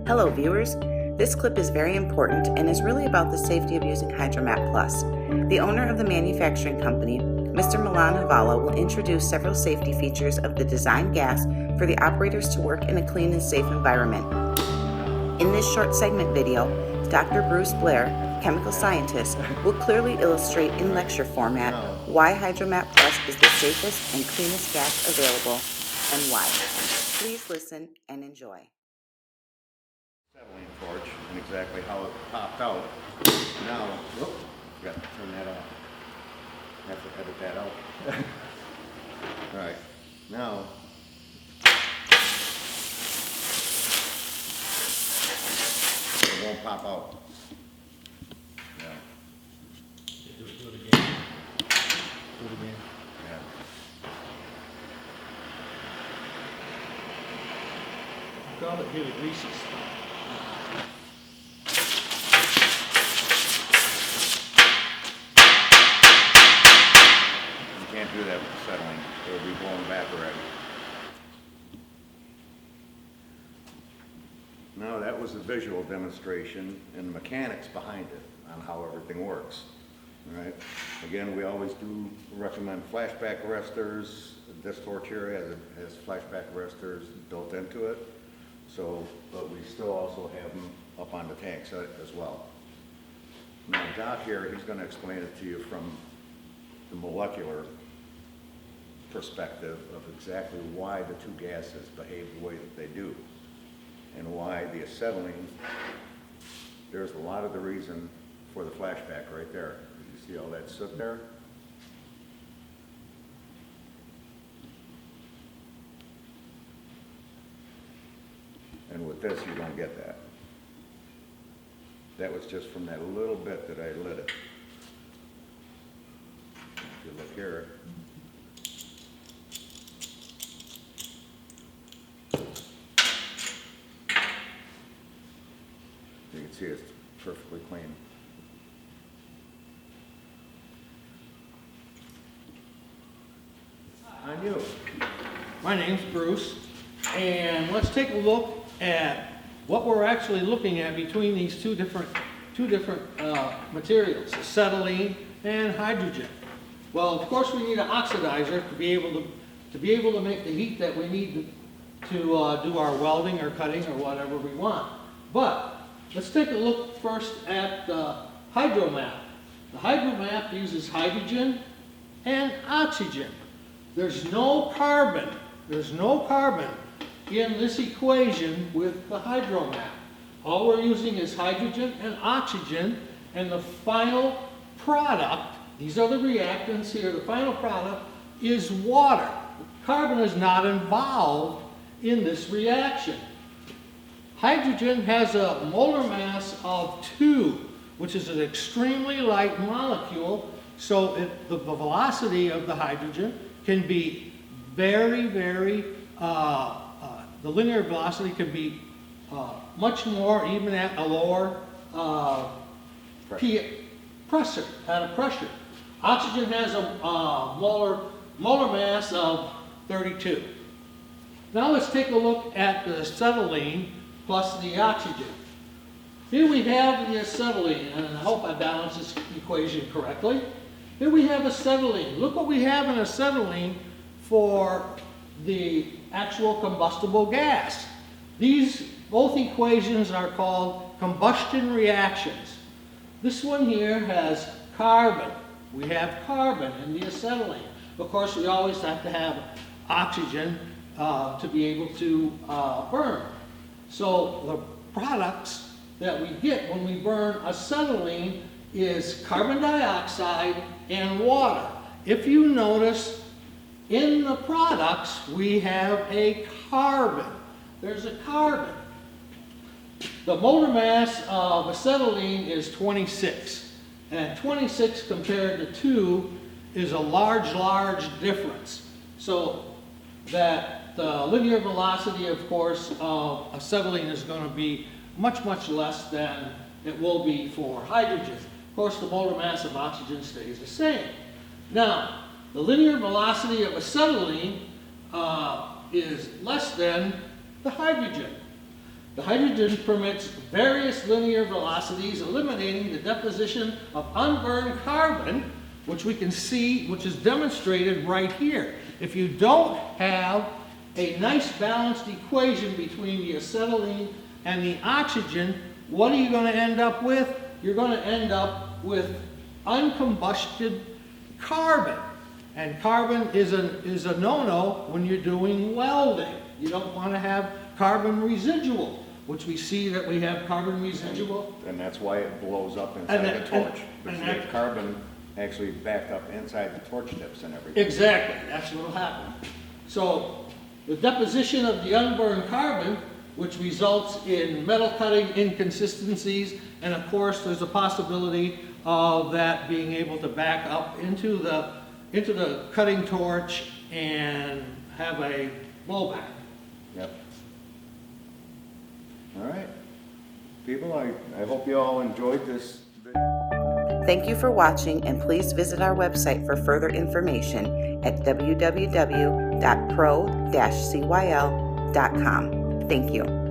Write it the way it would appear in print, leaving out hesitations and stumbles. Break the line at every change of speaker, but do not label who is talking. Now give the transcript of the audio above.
Hello viewers, this clip is very important and is really about the safety of using HYDRO MAP Plus. The owner of the manufacturing company, Mr. Milan Havala, will introduce several safety features of the design gas for the operators to work in a clean and safe environment. In this short segment video, Dr. Bruce Blair-Chemical Scientist, will clearly illustrate in lecture format why HYDRO MAP Plus is the safest and cleanest gas available and why. Please listen and enjoy.
Acetylene torch and exactly how it popped out. Now, whoop, got to turn that off. Have to edit that out. Alright, now it won't pop out. Yeah.
Do it again. Do it again.
Yeah.
Got it here, the greasy spot.
You can't do that with acetylene. It will be blowing back already. Now that was a visual demonstration and the mechanics behind it on how everything works. All right. Again, we always do recommend flashback arresters. This torch here has flashback arresters built into it. So, but we still also have them up on the tank set as well. Now Doc here, he's going to explain it to you from the molecular perspective of exactly why the two gases behave the way that they do. And why the acetylene, there's a lot of the reason for the flashback right there. You see all that soot there? And with this, you don't get that. That was just from that little bit that I lit it. If you look here, you can see it's perfectly clean. On you.
My name's Bruce, and let's take a look at what we're actually looking at between these two different materials, acetylene and hydrogen. Well, of course, we need an oxidizer to be able to make the heat that we need to do our welding or cutting or whatever we want. But let's take a look first at the HYDRO MAP. The HYDRO MAP uses hydrogen and oxygen. There's no carbon in this equation with the HYDRO MAP. All we're using is hydrogen and oxygen, and the final product, these are the reactants here, the final product is water. Carbon is not involved in this reaction. Hydrogen has a molar mass of 2, which is an extremely light molecule, so the velocity of the hydrogen can be very, the linear velocity can be much more even at a lower pressure. Oxygen has a molar mass of 32. Now let's take a look at the acetylene plus the oxygen. Here we have the acetylene, and I hope I balanced this equation correctly. Here we have acetylene. Look what we have in acetylene for the actual combustible gas. These both equations are called combustion reactions. This one here has carbon. We have carbon in the acetylene. Of course, we always have to have oxygen to be able to burn. So the products that we get when we burn acetylene is carbon dioxide and water. If you notice, in the products, we have a carbon. There's a carbon. The molar mass of acetylene is 26. And 26 compared to 2 is a large difference. So that the linear velocity, of course, of acetylene is going to be much less than it will be for hydrogen. Of course, the molar mass of oxygen stays the same. Now, the linear velocity of acetylene is less than the hydrogen. The hydrogen permits various linear velocities, eliminating the deposition of unburned carbon, which we can see, which is demonstrated right here. If you don't have a nice balanced equation between the acetylene and the oxygen, what are you going to end up with? You're going to end up with uncombusted carbon. And carbon is a no-no when you're doing welding. You don't want to have carbon residual, which we see that we have carbon residual.
And that's why it blows up inside the torch. Because you get carbon actually backed up inside the torch tips and everything.
Exactly, that's what will happen. So the deposition of the unburned carbon, which results in metal cutting inconsistencies, and of course there's a possibility of that being able to back up into the cutting torch and have a blowback.
Yep. All right. People, I hope you all enjoyed this video.
Thank you for watching, and please visit our website for further information at www.pro-cyl.com. Thank you.